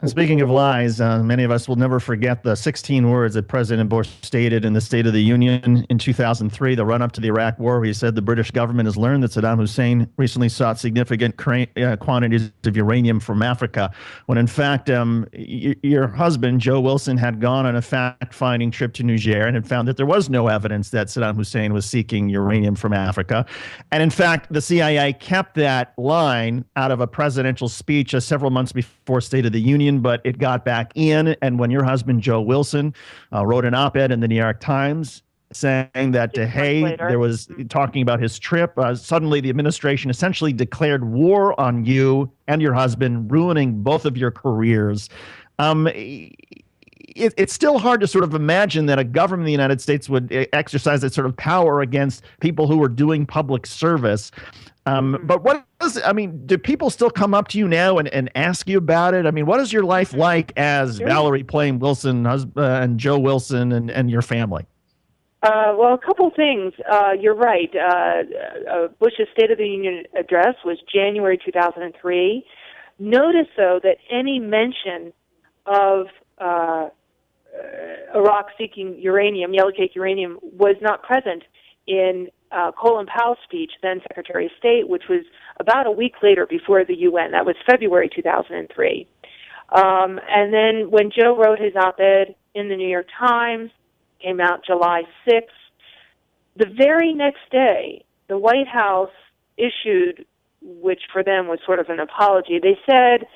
And speaking of lies, many of us will never forget the 16 words that President Bush stated in the State of the Union in 2003, the run-up to the Iraq War, where he said the British government has learned that Saddam Hussein recently sought significant quantities of uranium from Africa, when in fact your husband, Joe Wilson, had gone on a fact-finding trip to Niger and had found that there was no evidence that Saddam Hussein was seeking uranium from Africa. And in fact, the CIA kept that line out of a presidential speech several months before State of the Union, but it got back in. And when your husband, Joe Wilson, wrote an op-ed in the New York Times saying that, hey, there was talking about his trip, suddenly the administration essentially declared war on you and your husband, ruining both of your careers. It's still hard to sort of imagine that a government in the United States would exercise that sort of power against people who are doing public service. But do people still come up to you now and ask you about it? I mean, what is your life like as Valerie Plame Wilson and Joe Wilson and your family? Well, a couple things. You're right. Bush's State of the Union address was January 2003. Notice, though, that any mention of Iraq seeking uranium, yellow cake uranium, was not present in Colin Powell's speech, then Secretary of State, which was about a week later before the UN. That was February 2003. And then when Joe wrote his op-ed in the New York Times, came out July 6th, the very next day, the White House issued, which for them was sort of an apology. They said,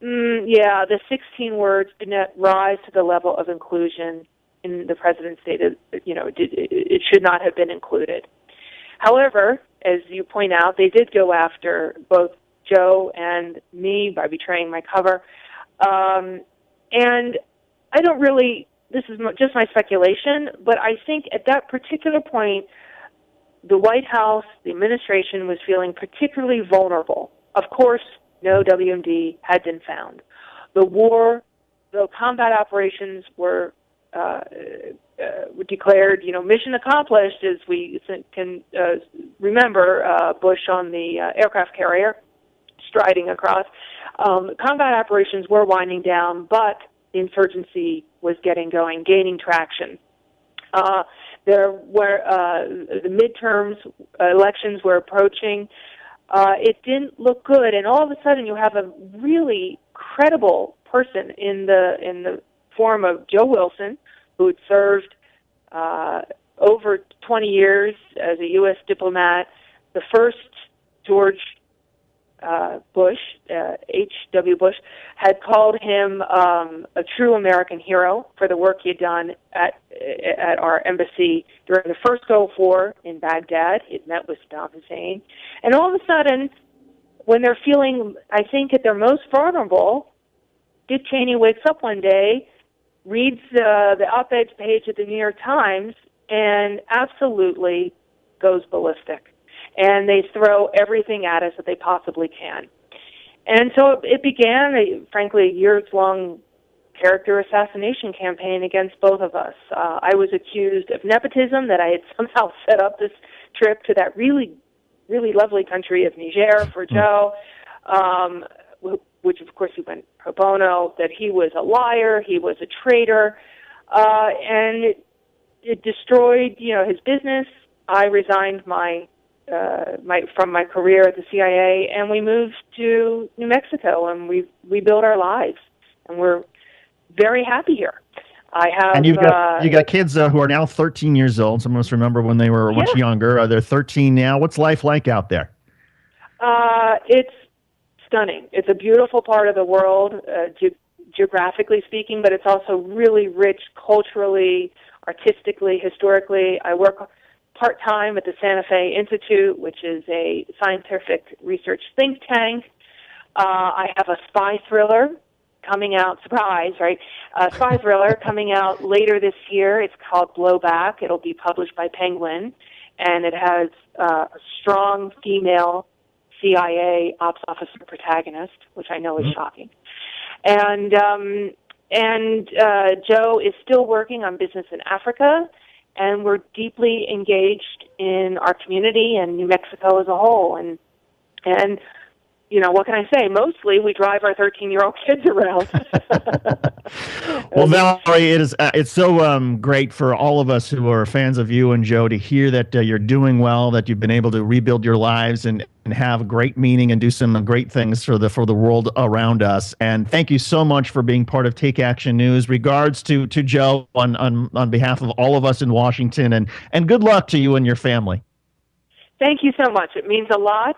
the 16 words did not rise to the level of inclusion in the president's stated, it should not have been included. However, as you point out, they did go after both Joe and me by betraying my cover. And I don't really, this is just my speculation, but I think at that particular point, the White House, the administration, was feeling particularly vulnerable. Of course, no WMD had been found. The combat operations were declared, mission accomplished, as we can remember Bush on the aircraft carrier striding across. Combat operations were winding down, but the insurgency was gaining traction. There were the midterms, elections were approaching. It didn't look good, and all of a sudden you have a really credible person in the form of Joe Wilson, who had served over 20 years as a U.S. diplomat. The first George Bush, H.W. Bush, had called him a true American hero for the work he had done at our embassy during the first Gulf War in Baghdad. He had met with Saddam Hussein. And all of a sudden, when they're feeling, I think, at their most vulnerable, Dick Cheney wakes up one day, reads the op-ed page of the New York Times, and absolutely goes ballistic. And they throw everything at us that they possibly can. And so it began, frankly, a years-long character assassination campaign against both of us. I was accused of nepotism, that I had somehow set up this trip to that really, really lovely country of Niger for Joe, which, of course, he went pro bono, that he was a liar, he was a traitor, and it destroyed, his business. I resigned from my career at the CIA, and we moved to New Mexico, and we built our lives, and we're very happy here. I have, and you got kids who are now 13 years old. Some of us remember when they were much younger. They're 13 now. What's life like out there? It's stunning. It's a beautiful part of the world, geographically speaking, but it's also really rich culturally, artistically, historically. I work part-time at the Santa Fe Institute, which is a scientific research think tank. I have a spy thriller coming out, surprise, right? A spy thriller coming out later this year. It's called Blowback. It'll be published by Penguin, and it has a strong female CIA ops officer protagonist, which I know is shocking. And Joe is still working on business in Africa, and we're deeply engaged in our community and New Mexico as a whole. And what can I say? Mostly we drive our 13-year-old kids around. Well, Valerie, it's so great for all of us who are fans of you and Joe to hear that you're doing well, that you've been able to rebuild your lives and have great meaning and do some great things for the world around us. And thank you so much for being part of Take Action News. Regards to Joe on behalf of all of us in Washington, and good luck to you and your family. Thank you so much. It means a lot.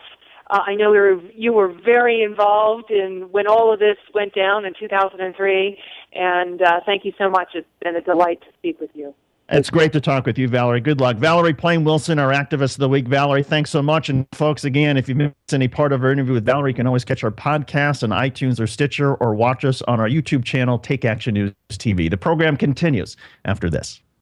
I know you were very involved in when all of this went down in 2003, and thank you so much. It's been a delight to speak with you. It's great to talk with you, Valerie. Good luck. Valerie Plain Wilson, our Activist of the Week. Valerie, thanks so much. And folks, again, if you missed any part of our interview with Valerie, you can always catch our podcast on iTunes or Stitcher, or watch us on our YouTube channel, Take Action News TV. The program continues after this.